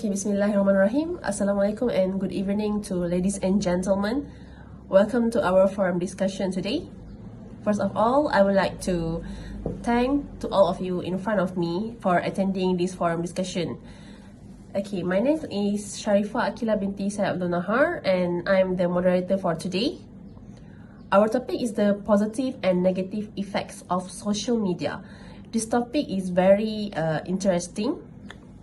Okay, Bismillahirrahmanirrahim. Assalamualaikum and good evening to ladies and gentlemen. Welcome to our forum discussion today. First of all, I would like to thank to all of you in front of me for attending this forum discussion. Okay, my name is Sharifah Akila binti Said Abdul Nahar and I'm the moderator for today. Our topic is the positive and negative effects of social media. This topic is very interesting,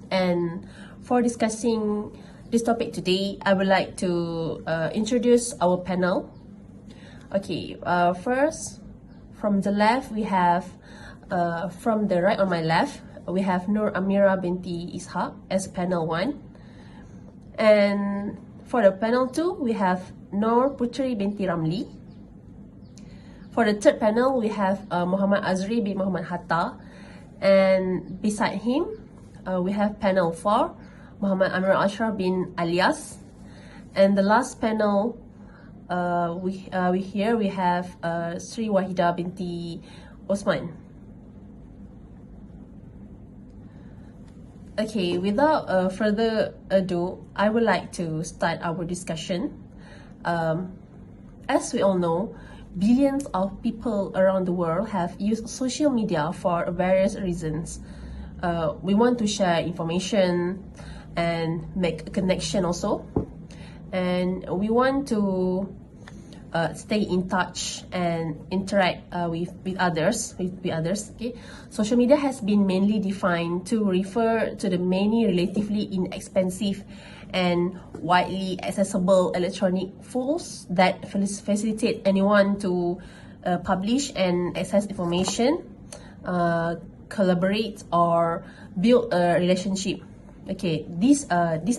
and for discussing this topic today, I would like to introduce our panel. Okay, first, from the left, we have, from the right on my left, we have Nur Amira binti Ishaq as panel 1. And for the panel 2, we have Nur Putri binti Ramli. For the third panel, we have Muhammad Azri bin Muhammad Hatta. And beside him, we have panel 4, Muhammad Amir Ashraf bin Alias. And the last panel, we have Sri Wahida binti Osman. Okay, without further ado, I would like to start our discussion. As we all know, billions of people around the world have used social media for various reasons. We want to share information and make a connection also. And we want to stay in touch and interact with others. Okay? Social media has been mainly defined to refer to the many relatively inexpensive and widely accessible electronic tools that facilitate anyone to publish and access information, collaborate or build a relationship. Okay, these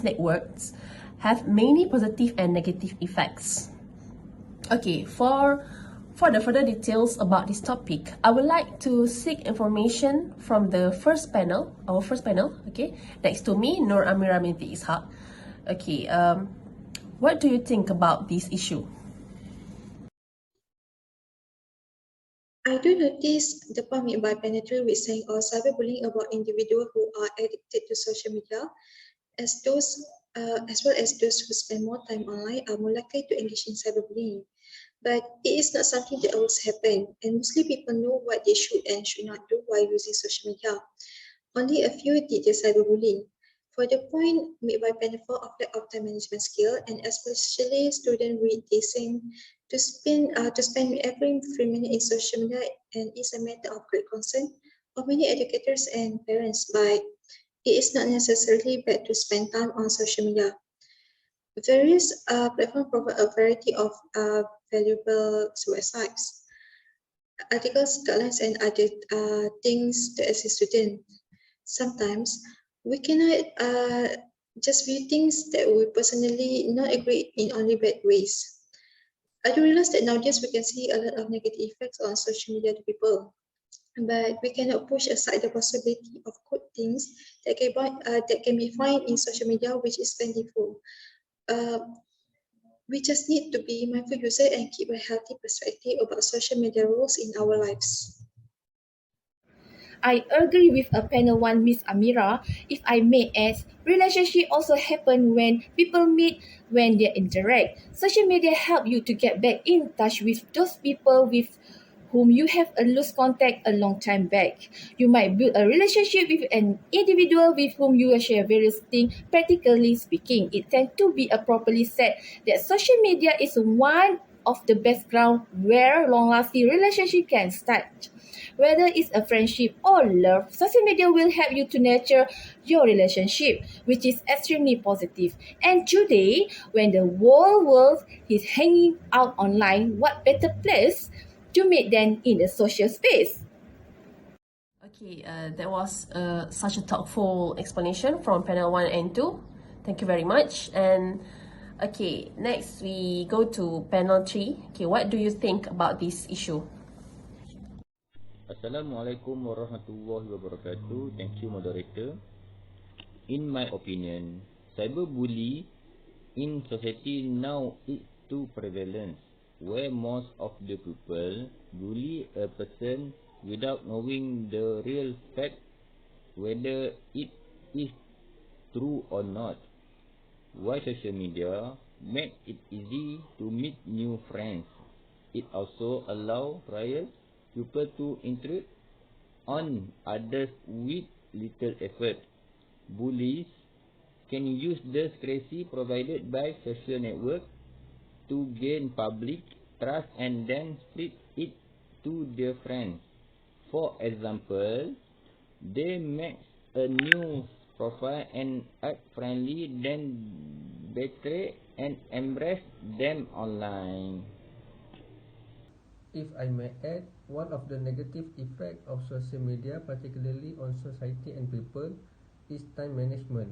networks have many positive and negative effects. Okay, for the further details about this topic, I would like to seek information from the first panel, our first panel. Okay, next to me, Nur Amira binti Ishaq. Okay, what do you think about this issue? I do notice the point made by Penetrate with saying or cyberbullying about individuals who are addicted to social media, as well as those who spend more time online are more likely to engage in cyberbullying. But it is not something that always happens, and mostly people know what they should and should not do while using social media. Only a few did the cyberbullying. For the point made by Penfold of lack of time management skill, and especially students with this saying to spend every 3 minutes in social media and is a matter of great concern for many educators and parents, but it is not necessarily bad to spend time on social media. Various platforms provide a variety of valuable websites, articles, guidelines, and other things to assist students. Sometimes we cannot just view things that we personally not agree in only bad ways. I do realize that nowadays we can see a lot of negative effects on social media to people, but we cannot push aside the possibility of good things that can be found in social media, which is plentiful. We just need to be mindful user and keep a healthy perspective about social media roles in our lives. I agree with a panel 1, Miss Amira. If I may add, relationship also happen when people meet, when they interact. Social media help you to get back in touch with those people with whom you have a loose contact a long time back. You might build a relationship with an individual with whom you share various things. Practically speaking, it tends to be properly said that social media is one of the best ground where long-lasting relationship can start. Whether it's a friendship or love, social media will help you to nurture your relationship, which is extremely positive. And today, when the whole world is hanging out online, what better place to meet than in the social space? Okay, that was such a thoughtful explanation from panel 1 and 2. Thank you very much. And okay, next we go to panel 3. Okay, what do you think about this issue? Assalamualaikum warahmatullahi wabarakatuh. Thank you, moderator. In my opinion, cyberbullying in society now is too prevalent, where most of the people bully a person without knowing the real fact, whether it is true or not. Why social media make it easy to meet new friends. It also allow prior people to interact on others with little effort. Bullies can use the secrecy provided by social network to gain public trust and then spread it to their friends. For example, they make a new profile and act friendly, then betray and embrace them online. If I may add, one of the negative effects of social media, particularly on society and people, is time management.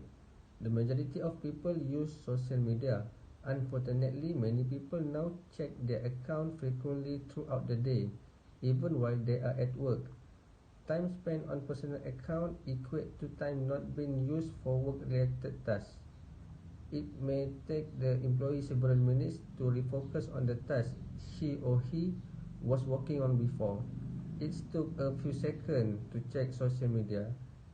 The majority of people use social media. Unfortunately, many people now check their account frequently throughout the day, even while they are at work. Time spent on personal account equate to time not being used for work-related tasks. It may take the employee several minutes to refocus on the task she or he was working on before. It took a few seconds to check social media.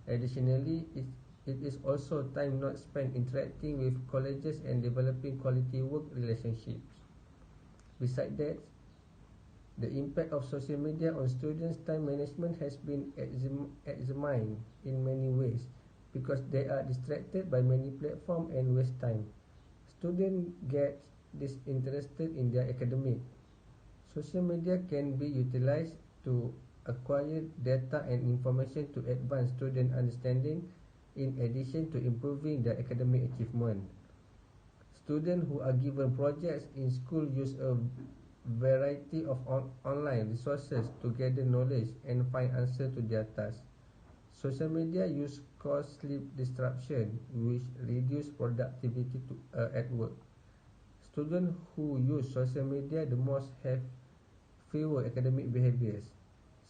Additionally, it is also time not spent interacting with colleagues and developing quality work relationships. Besides that, the impact of social media on students' time management has been examined in many ways because they are distracted by many platforms and waste time. Students get disinterested in their academic. Social media can be utilized to acquire data and information to advance student understanding in addition to improving their academic achievement. Students who are given projects in school use a variety of online resources to gather knowledge and find answers to their tasks. Social media use cause sleep disruption, which reduce productivity at work. Students who use social media the most have fewer academic behaviors,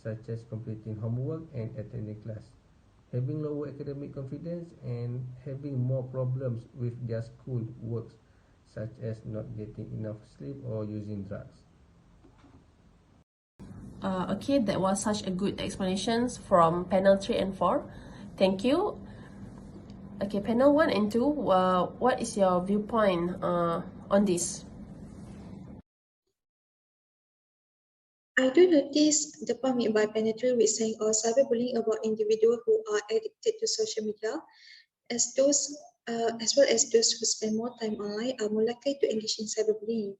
such as completing homework and attending class, having lower academic confidence, and having more problems with their school works, such as not getting enough sleep or using drugs. Okay, that was such a good explanations from panel 3 and 4. Thank you. Okay, panel 1 and 2, what is your viewpoint on this? I do notice the point made by panel 3 with saying or cyberbullying about individuals who are addicted to social media, as those as well as those who spend more time online are more likely to engage in cyberbullying.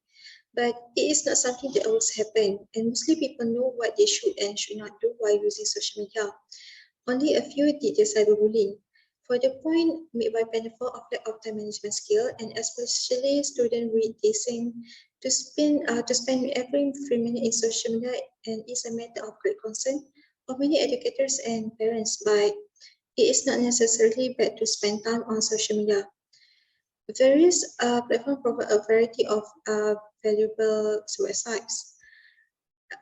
But it is not something that always happens, and mostly people know what they should and should not do while using social media. Only a few did the cyberbullying. For the point made by panel 4 of lack of time management skill, and especially students with saying to spend every 3 minutes in social media and is a matter of great concern for many educators and parents, but it is not necessarily bad to spend time on social media. Various platforms provide a variety of valuable websites,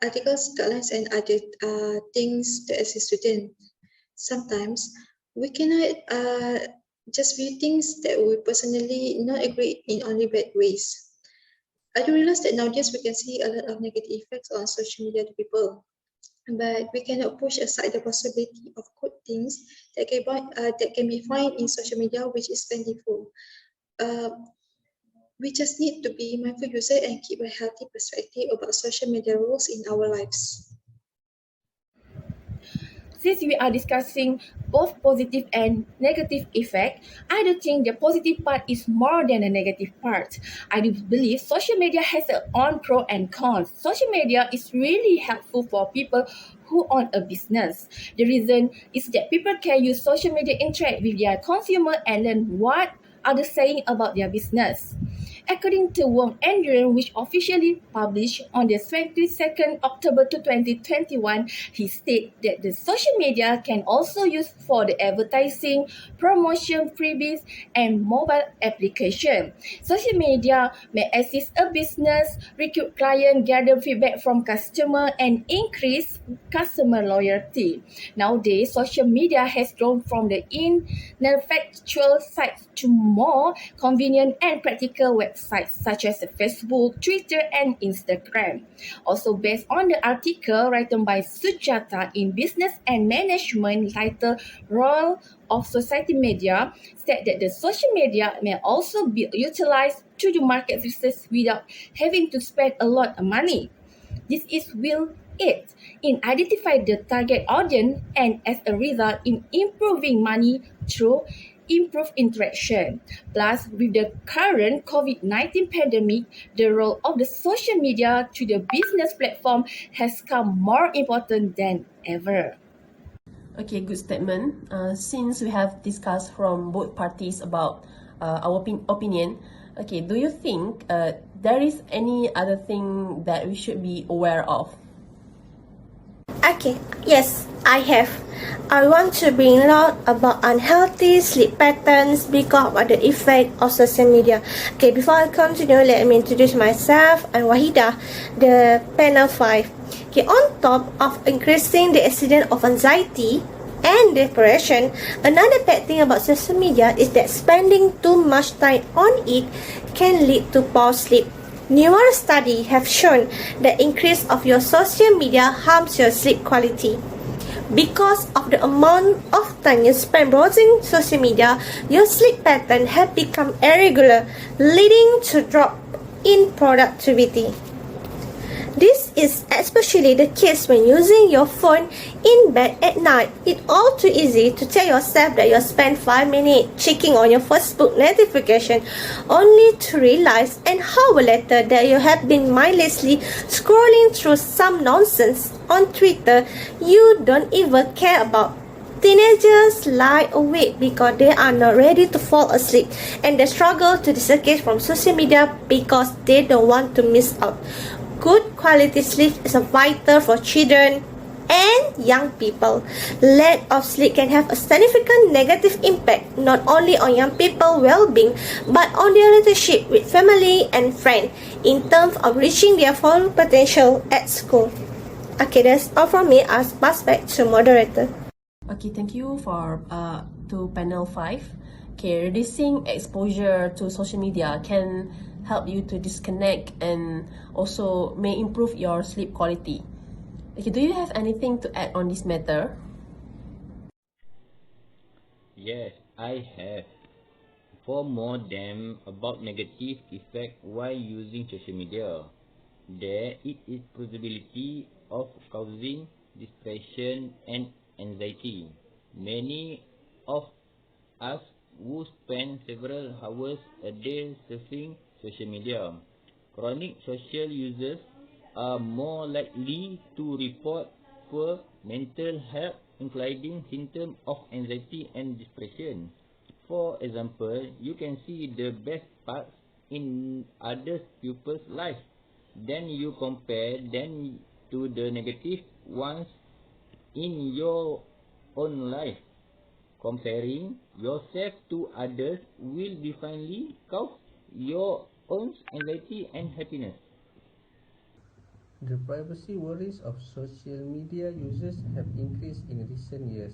articles, guidelines, and other things to assist students. Sometimes we cannot just view things that we personally not agree in only bad ways. I do realize that nowadays we can see a lot of negative effects on social media to people, but we cannot push aside the possibility of good things that can be found in social media, which is plentiful. We just need to be mindful user and keep a healthy perspective about social media roles in our lives. Since we are discussing both positive and negative effect, I do think the positive part is more than the negative part. I do believe social media has its own pro and cons. Social media is really helpful for people who own a business. The reason is that people can use social media interact with their consumer and learn what others saying about their business. According to Wong and Yuan, which officially published on the 22nd October 2021, he stated that the social media can also use for the advertising, promotion, freebies, and mobile application. Social media may assist a business, recruit clients, gather feedback from customer, and increase customer loyalty. Nowadays, social media has grown from the ineffectual site to more convenient and practical websites websites such as Facebook, Twitter, and Instagram. Also, based on the article written by Sujata in Business and Management titled Role of Society Media, said that the social media may also be utilized to do market research without having to spend a lot of money. This is will aid in identify the target audience and as a result in improving money through improved interaction. Plus, with the current COVID-19 pandemic, the role of the social media to the business platform has come more important than ever. Okay, good statement. Since we have discussed from both parties about our opinion, okay, do you think there is any other thing that we should be aware of? Okay, yes, I have. I want to bring out about unhealthy sleep patterns because of the effect of social media. Okay, before I continue, let me introduce myself. I'm Wahida, the panel 5. Okay, on top of increasing the incidence of anxiety and depression, another bad thing about social media is that spending too much time on it can lead to poor sleep. Newer studies have shown that increase of your social media harms your sleep quality. Because of the amount of time you spend browsing social media, your sleep pattern have become irregular, leading to drop in productivity. This is especially the case when using your phone in bed at night. It's all too easy to tell yourself that you spent 5 minutes checking on your Facebook notification, only to realize an hour later that you have been mindlessly scrolling through some nonsense on Twitter you don't even care about. Teenagers lie awake because they are not ready to fall asleep, and they struggle to disengage from social media because they don't want to miss out. Good quality sleep is vital for children and young people. Lack of sleep can have a significant negative impact not only on young people's well-being but on their relationship with family and friends in terms of reaching their full potential at school. Okay, that's all from me. I'll pass back to moderator. Okay, thank you for to panel 5. Okay, reducing exposure to social media can help you to disconnect and also may improve your sleep quality. Okay, do you have anything to add on this matter? Yes, I have. For more them about negative effect while using social media. There it is possibility of causing depression and anxiety. Many of us who spend several hours a day surfing social media. Chronic social users are more likely to report poor mental health, including symptoms of anxiety and depression. For example, you can see the best parts in other people's lives. Then you compare them to the negative ones in your own life. Comparing yourself to others will definitely cause your own anxiety and happiness. The privacy worries of social media users have increased in recent years.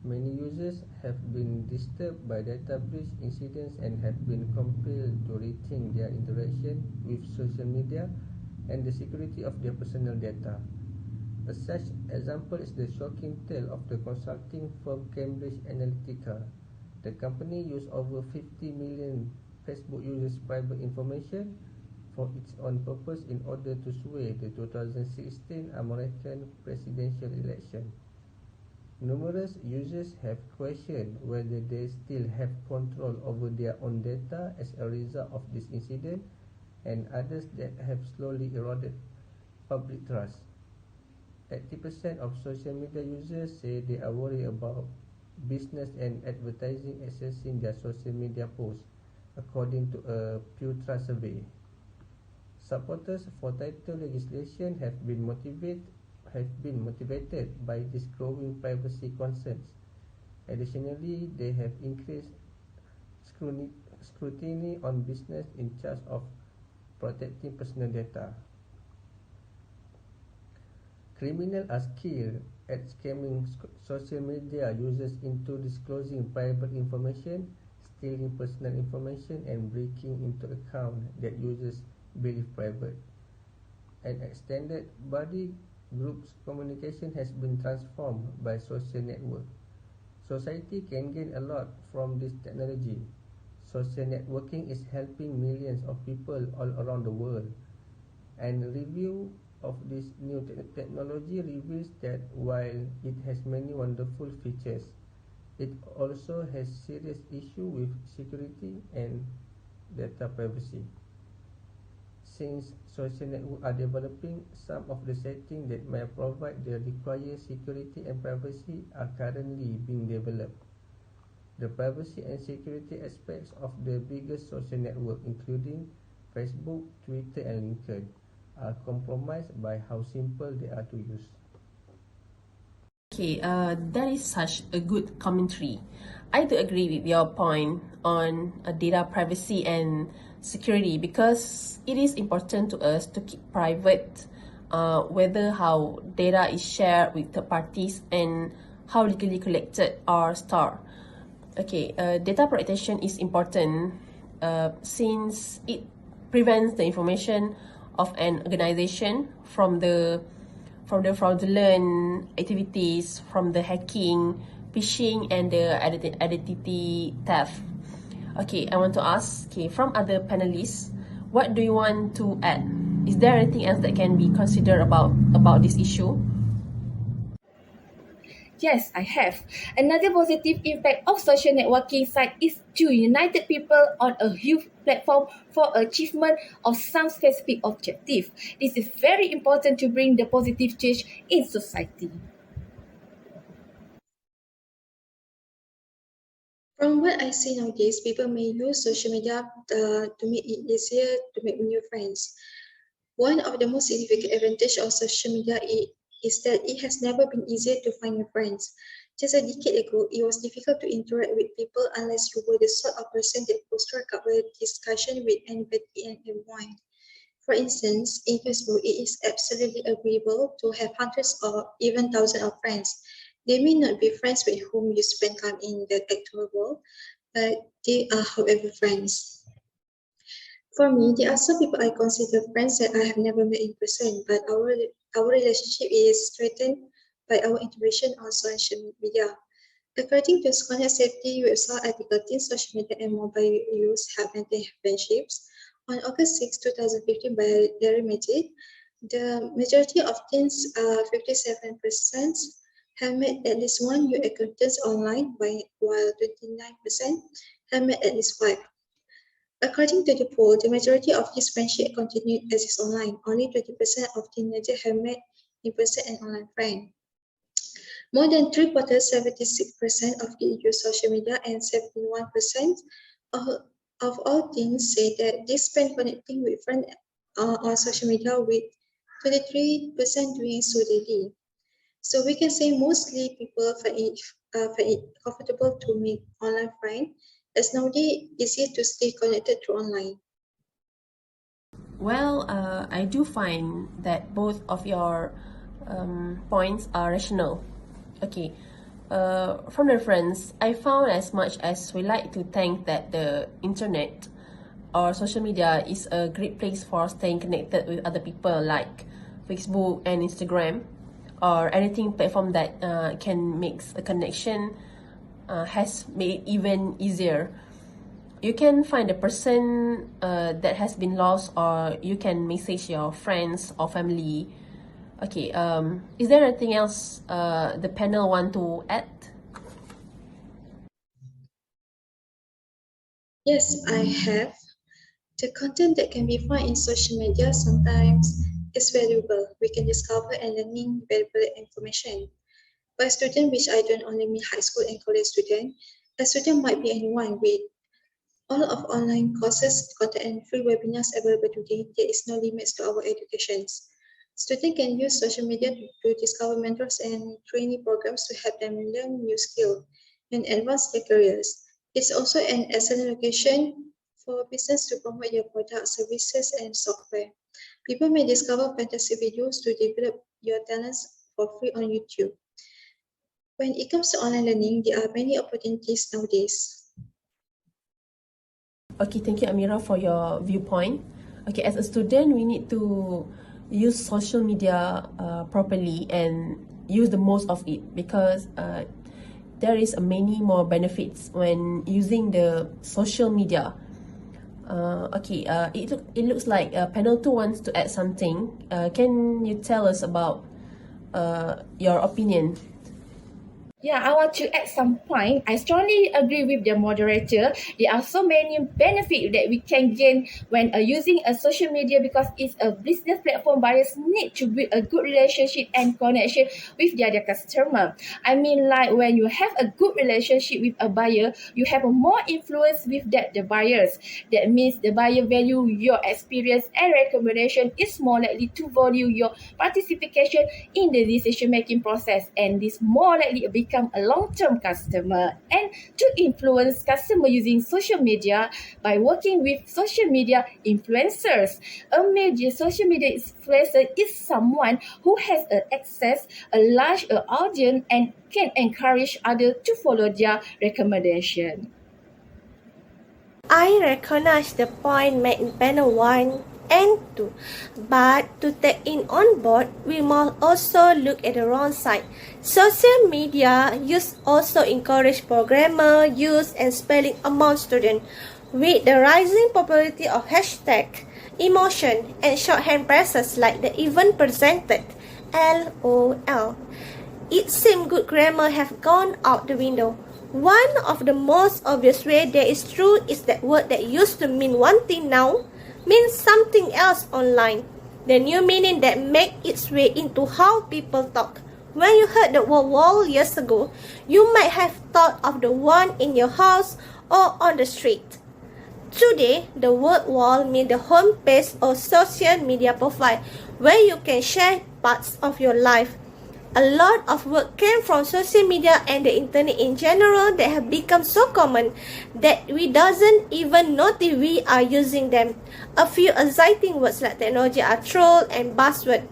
Many users have been disturbed by data breach incidents and have been compelled to rethink their interaction with social media and the security of their personal data. A such example is the shocking tale of the consulting firm Cambridge Analytica. The company used over 50 million Facebook users' private information for its own purpose in order to sway the 2016 American presidential election. Numerous users have questioned whether they still have control over their own data as a result of this incident, and others that have slowly eroded public trust. 80% of social media users say they are worried about business and advertising accessing their social media posts, according to a Pew Trust survey. Supporters for title legislation have been motivated by these growing privacy concerns. Additionally, they have increased scrutiny on business in charge of protecting personal data. Criminals are skilled at scamming social media users into disclosing private information, stealing personal information and breaking into account that users believe private. An extended body group's communication has been transformed by social network. Society can gain a lot from this technology. Social networking is helping millions of people all around the world. And review of this new technology reveals that while it has many wonderful features, it also has serious issue with security and data privacy. Since social networks are developing, some of the settings that may provide the required security and privacy are currently being developed. The privacy and security aspects of the biggest social network, including Facebook, Twitter, and LinkedIn, are compromised by how simple they are to use. Okay, that is such a good commentary. I do agree with your point on data privacy and security because it is important to us to keep private whether how data is shared with third parties and how legally collected or stored. Okay, data protection is important since it prevents the information of an organization from the fraudulent activities, from the hacking, phishing, and the identity theft. Okay, I want to ask, okay, from other panelists, what do you want to add? Is there anything else that can be considered about this issue? Yes, I have. Another positive impact of social networking site is to unite people on a huge platform for achievement of some specific objective. This is very important to bring the positive change in society. From what I see nowadays, people may use social media to make it easier to make new friends. One of the most significant advantages of social media is that it has never been easier to find new friends. Just a decade ago, it was difficult to interact with people unless you were the sort of person that could strike up a discussion with anybody and everyone. For instance, in Facebook, it is absolutely agreeable to have hundreds or even thousands of friends. They may not be friends with whom you spend time in the actual world, but they are, however, friends. For me, there are some people I consider friends that I have never met in person, but our relationship is strengthened by our interaction on social media. According to Scholar Safety website article, teen social media and mobile use have maintained friendships. On August 6, 2015, by Larry Magic, the majority of teens, 57%, have made at least one new acquaintance online, while 29% have made at least five. According to the poll, the majority of these friendships continue to exist online. Only 20% of teenagers have met in person and online friends. More than three-quarters, 76% of kids use social media, and 71% of all teens say that they spend connecting with friends on social media, with 23% doing so daily. So we can say mostly people find it comfortable to make online friends, as nowadays it's easier to stay connected through online. Well, I do find that both of your points are rational. Okay, from reference, I found as much as we like to think that the internet or social media is a great place for staying connected with other people like Facebook and Instagram or anything platform that can make a connection has made it even easier. You can find a person that has been lost, or you can message your friends or family. Okay, is there anything else the panel want to add? Yes, I have. The content that can be found in social media sometimes is valuable. We can discover and learning valuable information. For a student, which I don't only mean high school and college student, a student might be anyone with all of online courses, content and free webinars available today. There is no limits to our educations. Students can use social media to discover mentors and training programs to help them learn new skills and advance their careers. It's also an excellent location for business to promote their products, services, and software. People may discover fantasy videos to develop your talents for free on YouTube. When it comes to online learning, there are many opportunities nowadays. Okay, thank you, Amira, for your viewpoint. Okay, as a student, we need to use social media properly and use the most of it, because there is many more benefits when using the social media. It looks like panel 2 wants to add something. Can you tell us about your opinion? Yeah, I want to add some point. I strongly agree with the moderator. There are so many benefits that we can gain when using a social media, because it's a business platform. Buyers need to build a good relationship and connection with their customer. I mean, like when you have a good relationship with a buyer, you have a more influence with the buyers. That means the buyer value your experience and recommendation, is more likely to value your participation in the decision making process, and this more likely become a long-term customer. And to influence customer using social media by working with social media influencers. Social media influencer is someone who has access a large audience and can encourage others to follow their recommendation. I recognize the point made in panel 1 and 2, but to take in on board, we must also look at the wrong side. Social media use also encourage programmer use and spelling among students. With the rising popularity of hashtag, emotion, and shorthand phrases like the event presented, LOL, it seems good grammar have gone out the window. One of the most obvious way that is true is that word that used to mean one thing now means something else online. The new meaning that make its way into how people talk. When you heard the word wall years ago, you might have thought of the one in your house or on the street. Today, the word wall means the home page or social media profile where you can share parts of your life. A lot of work came from social media and the internet in general that have become so common that we doesn't even notice we are using them. A few exciting words like technology are troll and buzzword.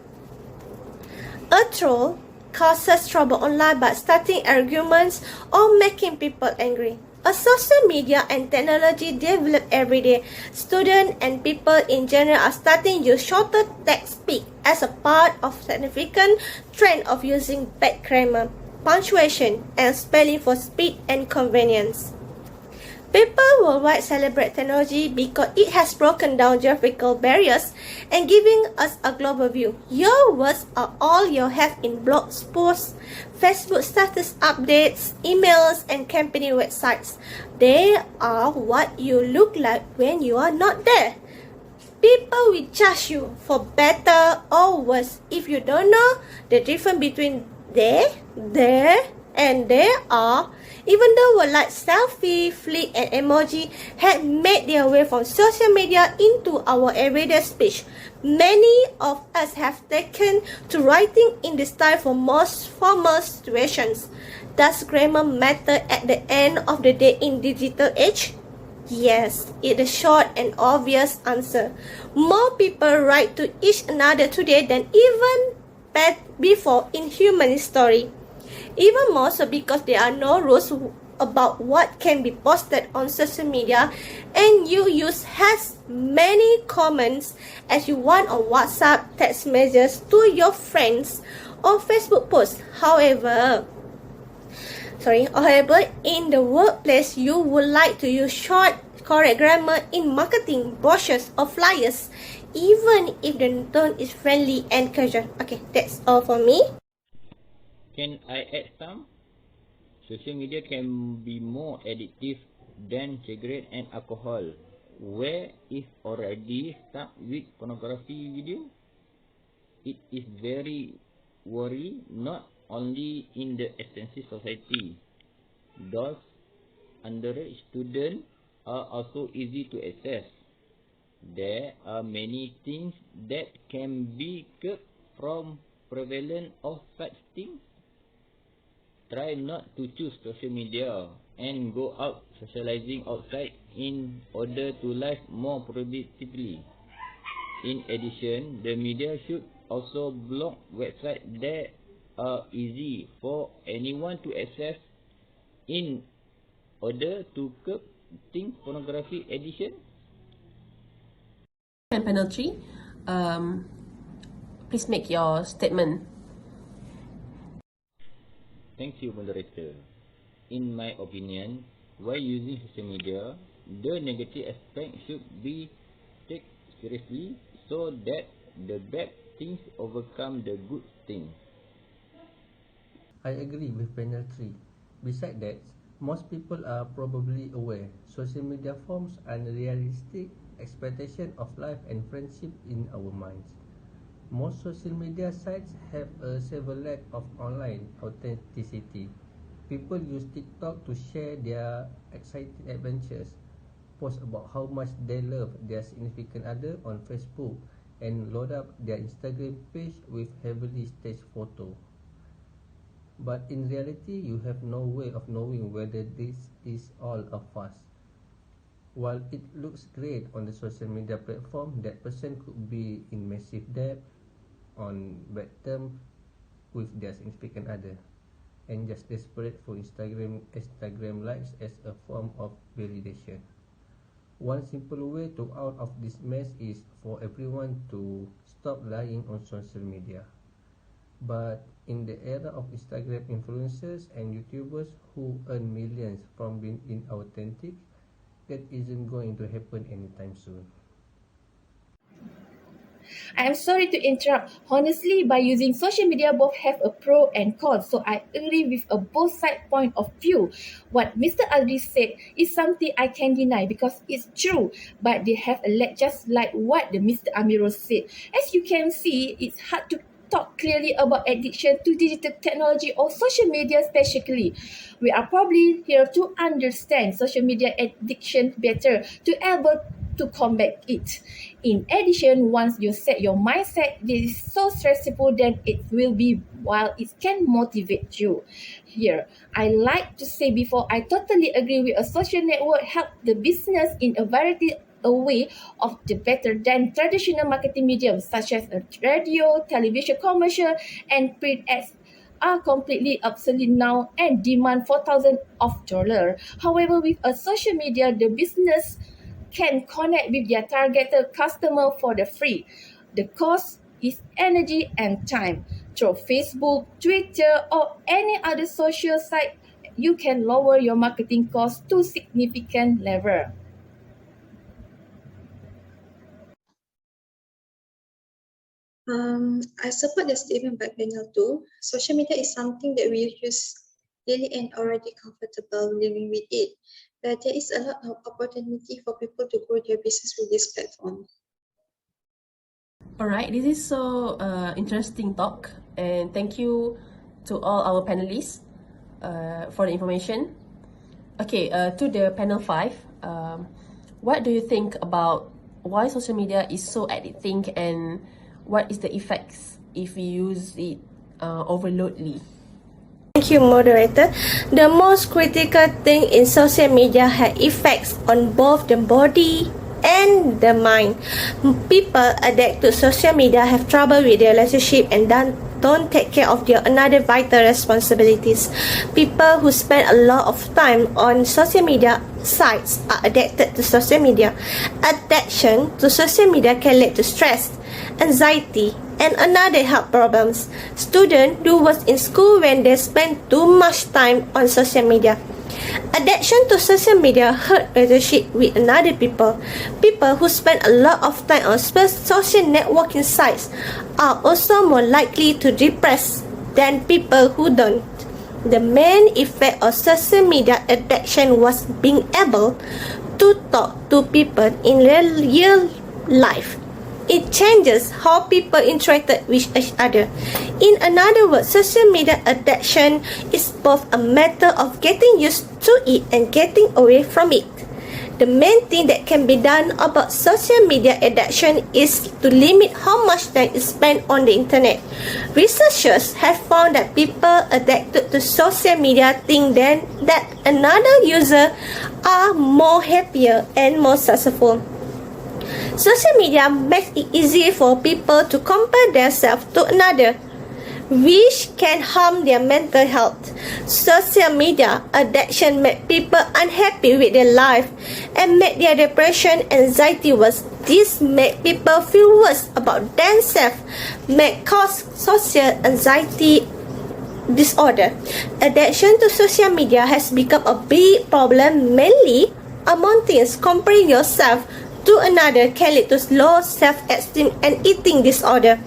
A troll causes trouble online by starting arguments or making people angry. A social media and technology develop every day. Students and people in general are starting to use shorter text speak as a part of significant trend of using bad grammar, punctuation, and spelling for speed and convenience. People worldwide celebrate technology because it has broken down geographical barriers and giving us a global view. Your words are all you have in blog posts, Facebook status updates, emails, and company websites. They are what you look like when you are not there. People will judge you for better or worse if you don't know the difference between there, and there are. Even though words like selfie, flick, and emoji had made their way from social media into our everyday speech, many of us have taken to writing in this style for most formal situations. Does grammar matter at the end of the day in digital age? Yes, it's a short and obvious answer. More people write to each another today than even before in human history. Even more so because there are no rules about what can be posted on social media, and you use as many comments as you want on WhatsApp text messages to your friends or Facebook posts. However, in the workplace, you would like to use short, correct grammar in marketing, brochures, or flyers, even if the tone is friendly and casual. Okay, that's all for me. Can I add some? Social media can be more addictive than cigarette and alcohol, where if already stuck with pornography video. It is very worrying, not only in the extensive society. Those underage students are also easy to access. There are many things that can be kept from prevalence of such things. Try not to choose social media and go out socializing outside in order to live more productively. In addition, the media should also block websites that are easy for anyone to access in order to curb teen pornography addiction? And panel 3, please make your statement. Thank you, moderator. In my opinion, while using social media, the negative aspect should be taken seriously so that the bad things overcome the good things. I agree with panel 3. Besides that, most people are probably aware social media forms unrealistic expectation of life and friendship in our minds. Most social media sites have a severe lack of online authenticity. People use TikTok to share their exciting adventures, post about how much they love their significant other on Facebook, and load up their Instagram page with heavily staged photo. But in reality, you have no way of knowing whether this is all a farce. While it looks great on the social media platform, that person could be in massive debt, on bad terms with their significant other, and just desperate for Instagram likes as a form of validation. One simple way to out of this mess is for everyone to stop lying on social media. But in the era of Instagram influencers and YouTubers who earn millions from being inauthentic, that isn't going to happen anytime soon. I am sorry to interrupt. Honestly, by using social media, both have a pro and con. So I agree with a both side point of view. What Mr. Adri said is something I can deny because it's true. But they have a lack, just like what the Mr. Amiro said. As you can see, it's hard to talk clearly about addiction to digital technology or social media especially. We are probably here to understand social media addiction better, to able to combat it. In addition, once you set your mindset, this is so stressful, then it will be, while it can motivate you. Here, I like to say before, I totally agree with a social network help the business in a variety a way of the better than traditional marketing mediums such as a radio, television commercial, and print ads are completely obsolete now and demand $4,000. However, with a social media, the business can connect with their targeted customer for the free. The cost is energy and time. Through Facebook, Twitter, or any other social site, you can lower your marketing cost to significant level. I support the statement by panel 2. Social media is something that we use daily and already comfortable living with it. But there is a lot of opportunity for people to grow their business with this platform. Alright, this is so interesting talk, and thank you to all our panelists for the information. Okay, to the panel 5, what do you think about why social media is so addicting and what is the effects if we use it overloadly? Thank you, moderator. The most critical thing in social media has effects on both the body and the mind. People addicted to social media have trouble with their relationship and don't take care of their another vital responsibilities. People who spend a lot of time on social media sites are addicted to social media. Addiction to social media can lead to stress, anxiety, and another health problems. Students do worse in school when they spend too much time on social media. Addiction to social media hurt relationship with another people. People who spend a lot of time on social networking sites are also more likely to depress than people who don't. The main effect of social media addiction was being able to talk to people in real life. It changes how people interact with each other. In another word, social media addiction is both a matter of getting used to it and getting away from it. The main thing that can be done about social media addiction is to limit how much time is spent on the internet. Researchers have found that people addicted to social media think then that another user are more happier and more successful. Social media makes it easy for people to compare themselves to another. which can harm their mental health. Social media addiction make people unhappy with their life and make their depression and anxiety worse. This make people feel worse about themselves, may cause social anxiety disorder. Addiction to social media has become a big problem, mainly among teens. Comparing yourself to another can lead to low self-esteem and eating disorder.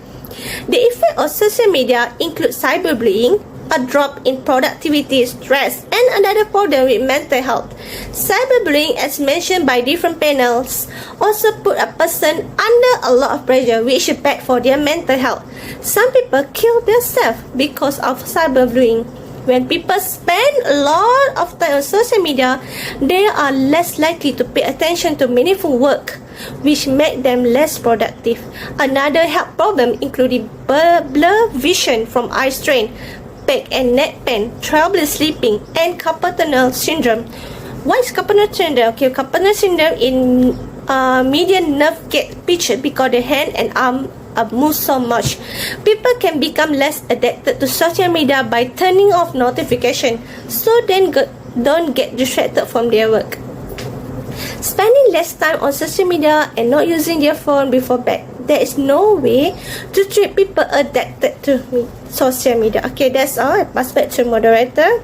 The effect of social media include cyberbullying, a drop in productivity, stress, and another problem with mental health. Cyberbullying, as mentioned by different panels, also put a person under a lot of pressure, which is bad for their mental health. Some people kill themselves because of cyberbullying. When people spend a lot of time on social media, they are less likely to pay attention to meaningful work, which make them less productive. Another health problem including blur vision from eye strain, back and neck pain, trouble sleeping, and carpal tunnel syndrome. What is carpal tunnel syndrome? Okay, carpal tunnel syndrome in median nerve get pictured because the hand and arm move so much. People can become less addicted to social media by turning off notification, so then don't get distracted from their work. Spending less time on social media and not using their phone before bed. There is no way to treat people addicted to social media. Okay, that's all. I pass back to moderator.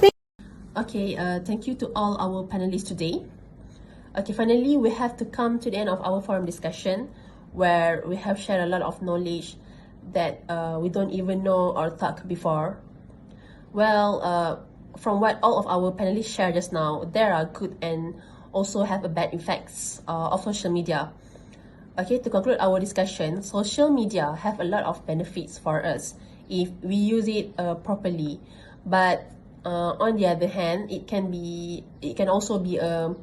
Thank you to all our panelists today. Okay, finally, we have to come to the end of our forum discussion, where we have shared a lot of knowledge that we don't even know or thought before. Well, from what all of our panelists shared just now, there are good and also have a bad effects of social media. Okay, to conclude our discussion, social media have a lot of benefits for us if we use it properly, but on the other hand, it can also be a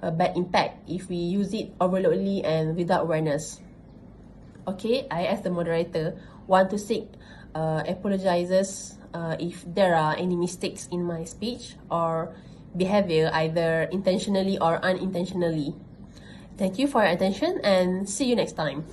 bad impact if we use it overloadly and without awareness. Okay, I as the moderator want to seek apologizes if there are any mistakes in my speech or behavior, either intentionally or unintentionally. Thank you for your attention and see you next time.